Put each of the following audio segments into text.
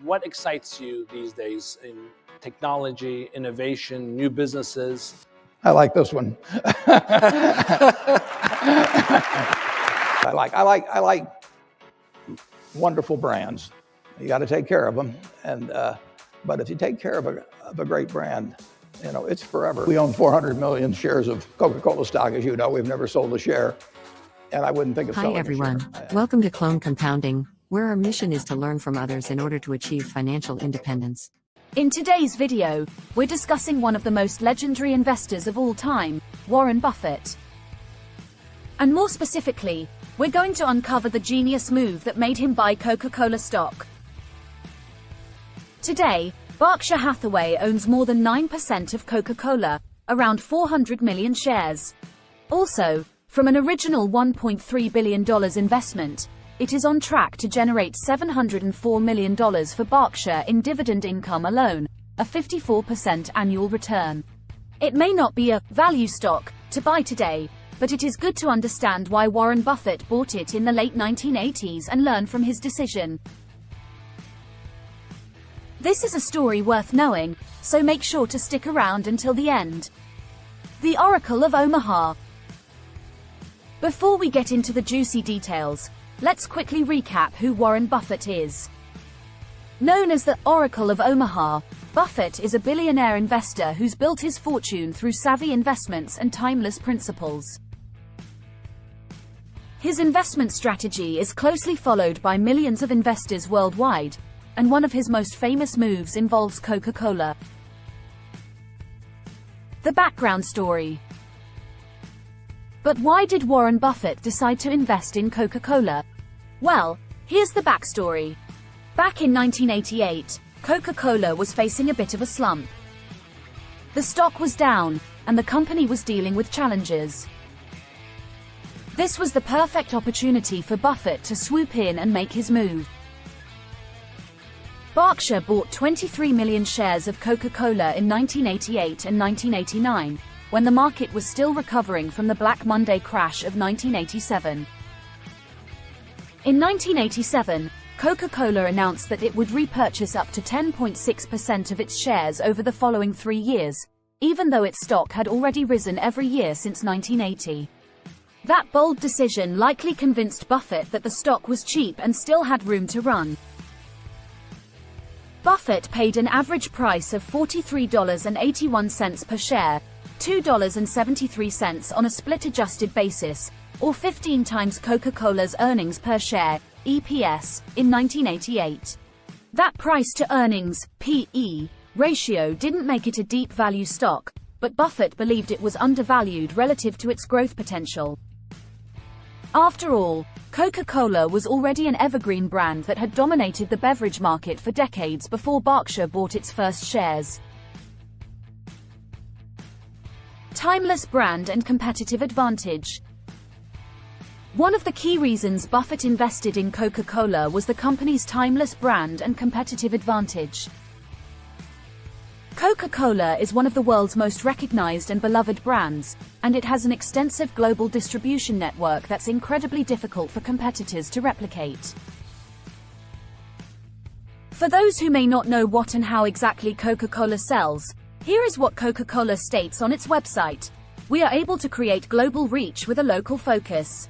What excites you these days in technology, innovation, new businesses? I like this one. I like wonderful brands. You got to take care of them, but if you take care of a great brand, it's forever. We own 400 million shares of Coca-Cola stock, as you know. We've never sold a share, and I wouldn't think of selling Hi everyone, welcome to Clone Compounding, where our mission is to learn from others in order to achieve financial independence. In today's video, we're discussing one of the most legendary investors of all time, Warren Buffett. And more specifically, we're going to uncover the genius move that made him buy Coca-Cola stock. Today, Berkshire Hathaway owns more than 9% of Coca-Cola, around 400 million shares. Also, from an original $1.3 billion investment, it is on track to generate $704 million for Berkshire in dividend income alone, a 54% annual return. It may not be a value stock to buy today, but it is good to understand why Warren Buffett bought it in the late 1980s and learn from his decision. This is a story worth knowing, so make sure to stick around until the end. The Oracle of Omaha. Before we get into the juicy details, let's quickly recap who Warren Buffett is. Known as the Oracle of Omaha, Buffett is a billionaire investor who's built his fortune through savvy investments and timeless principles. His investment strategy is closely followed by millions of investors worldwide, and one of his most famous moves involves Coca-Cola. The background story. But why did Warren Buffett decide to invest in Coca-Cola? Well, here's the backstory. Back in 1988, Coca-Cola was facing a bit of a slump. The stock was down, and the company was dealing with challenges. This was the perfect opportunity for Buffett to swoop in and make his move. Berkshire bought 23 million shares of Coca-Cola in 1988 and 1989, when the market was still recovering from the Black Monday crash of 1987. In 1987, Coca-Cola announced that it would repurchase up to 10.6% of its shares over the following 3 years, even though its stock had already risen every year since 1980. That bold decision likely convinced Buffett that the stock was cheap and still had room to run. Buffett paid an average price of $43.81 per share, $2.73 on a split-adjusted basis, or 15 times Coca-Cola's earnings per share, EPS, in 1988. That price-to-earnings, PE, ratio didn't make it a deep value stock, but Buffett believed it was undervalued relative to its growth potential. After all, Coca-Cola was already an evergreen brand that had dominated the beverage market for decades before Berkshire bought its first shares. Timeless brand and competitive advantage. One of the key reasons Buffett invested in Coca-Cola was the company's timeless brand and competitive advantage. Coca-Cola is one of the world's most recognized and beloved brands, and it has an extensive global distribution network that's incredibly difficult for competitors to replicate. For those who may not know what and how exactly Coca-Cola sells, here is what Coca-Cola states on its website: "We are able to create global reach with a local focus."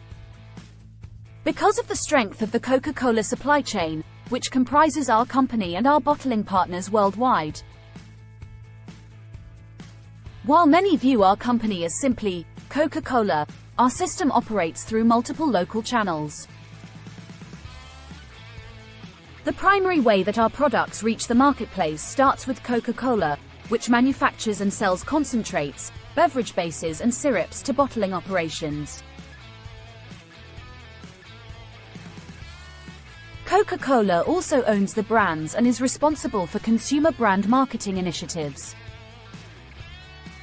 Because of the strength of the Coca-Cola supply chain, which comprises our company and our bottling partners worldwide. While many view our company as simply Coca-Cola, our system operates through multiple local channels. The primary way that our products reach the marketplace starts with Coca-Cola, which manufactures and sells concentrates, beverage bases and syrups to bottling operations. Coca-Cola also owns the brands and is responsible for consumer brand marketing initiatives.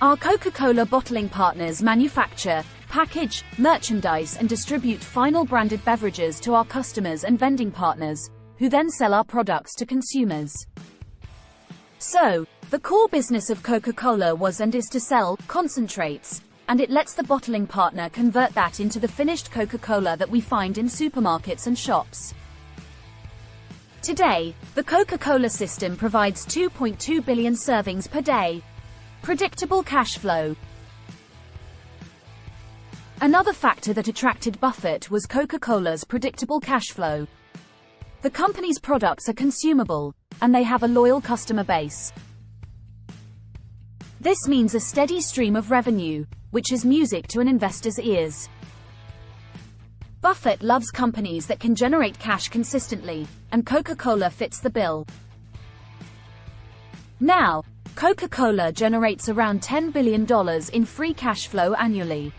Our Coca-Cola bottling partners manufacture, package, merchandise and distribute final branded beverages to our customers and vending partners, who then sell our products to consumers. So, the core business of Coca-Cola was and is to sell concentrates, and it lets the bottling partner convert that into the finished Coca-Cola that we find in supermarkets and shops. Today, the Coca-Cola system provides 2.2 billion servings per day. Predictable cash flow. Another factor that attracted Buffett was Coca-Cola's predictable cash flow. The company's products are consumable, and they have a loyal customer base. This means a steady stream of revenue, which is music to an investor's ears. Buffett loves companies that can generate cash consistently, and Coca-Cola fits the bill. Now, Coca-Cola generates around $10 billion in free cash flow annually.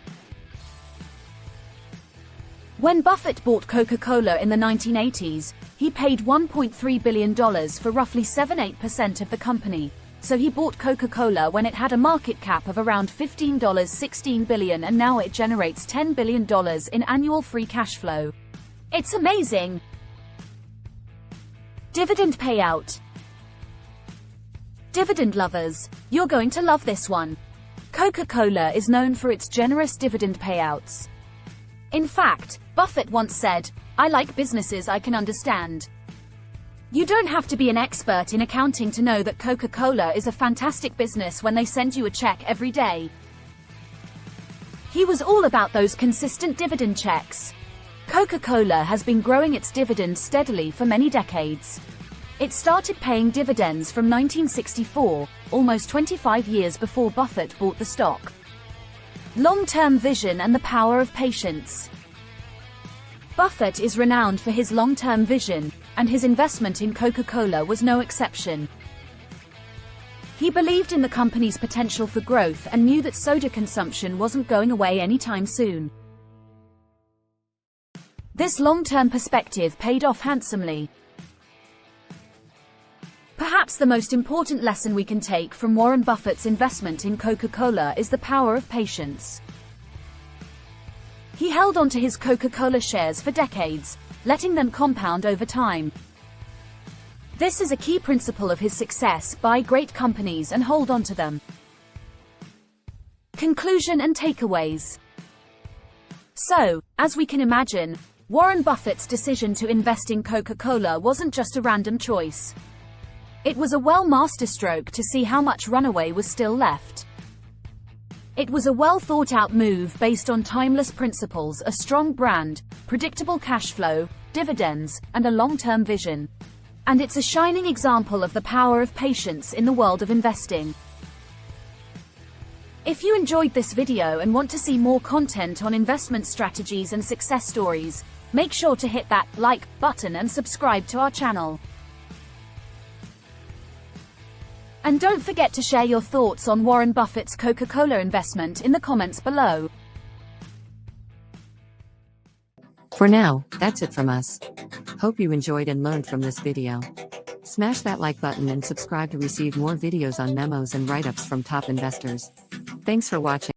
When Buffett bought Coca-Cola in the 1980s, he paid $1.3 billion for roughly 7-8% of the company. So he bought Coca-Cola when it had a market cap of around $16 billion, and now it generates $10 billion in annual free cash flow. It's amazing! Dividend payout. Dividend lovers, you're going to love this one. Coca-Cola is known for its generous dividend payouts. In fact, Buffett once said, "I like businesses I can understand." You don't have to be an expert in accounting to know that Coca-Cola is a fantastic business when they send you a check every day. He was all about those consistent dividend checks. Coca-Cola has been growing its dividends steadily for many decades. It started paying dividends from 1964, almost 25 years before Buffett bought the stock. Long-term vision and the power of patience. Buffett is renowned for his long-term vision, and his investment in Coca-Cola was no exception. He believed in the company's potential for growth and knew that soda consumption wasn't going away anytime soon. This long-term perspective paid off handsomely. Perhaps the most important lesson we can take from Warren Buffett's investment in Coca-Cola is the power of patience. He held on to his Coca-Cola shares for decades, letting them compound over time. This is a key principle of his success: buy great companies and hold on to them. Conclusion and takeaways. So, as we can imagine, Warren Buffett's decision to invest in Coca-Cola wasn't just a random choice. It was a masterstroke to see how much runaway was still left. It was a well-thought-out move based on timeless principles: a strong brand, predictable cash flow, dividends, and a long-term vision. And it's a shining example of the power of patience in the world of investing. If you enjoyed this video and want to see more content on investment strategies and success stories, make sure to hit that like button and subscribe to our channel. And don't forget to share your thoughts on Warren Buffett's Coca-Cola investment in the comments below. For now, that's it from us. Hope you enjoyed and learned from this video. Smash that like button and subscribe to receive more videos on memos and write-ups from top investors. Thanks for watching.